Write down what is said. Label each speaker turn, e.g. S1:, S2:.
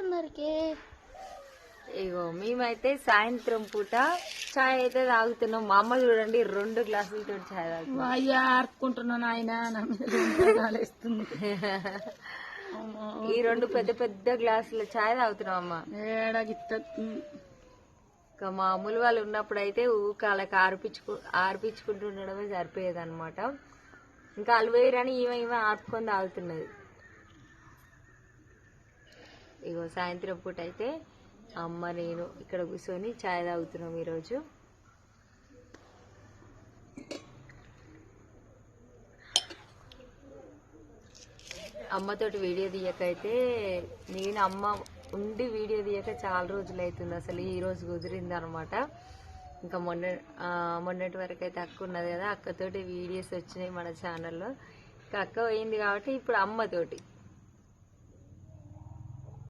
S1: అందరికి.
S2: ఇగో మేమైతే సాయంత్రం పూట చాయ్ అయితే తాగుతున్నాం. మా అమ్మ చూడండి 2 గ్లాసులతో చాయ్ తాగుతుంది.
S1: అయ్యా ఆడుకుంటున్నాను ఆయన నా మీద వేస్తుంది.
S2: ఈ 2 పెద్ద పెద్ద గ్లాసుల చాయ్ తాగుతున్నాం అమ్మ.
S1: ఏడగిత్త
S2: ఇంకా మామూలు వాళ్ళు ఉన్నప్పుడు అయితే ఊకాలకి ఆర్పించుకుంటూ ఉండడమే సరిపోయేది అనమాట. ఇంకా అలవేరని ఈమె ఆపుకొని తాగుతున్నది. ఇగో సాయంత్రం పూట అయితే అమ్మ నేను ఇక్కడ కూర్చొని చాయ్ తాగుతున్నాం ఈరోజు. అమ్మతోటి వీడియో తీయకైతే నేను అమ్మ ఉండి వీడియో తీయక చాలా రోజులు అవుతుంది. అసలు ఈ రోజు కుదిరింది అనమాట. ఇంకా మొన్నటి వరకు అయితే అక్క ఉన్నది కదా, అక్కతోటి వీడియోస్ వచ్చినాయి మన ఛానల్లో. ఇంకా అక్క పోయింది కాబట్టి ఇప్పుడు అమ్మతోటి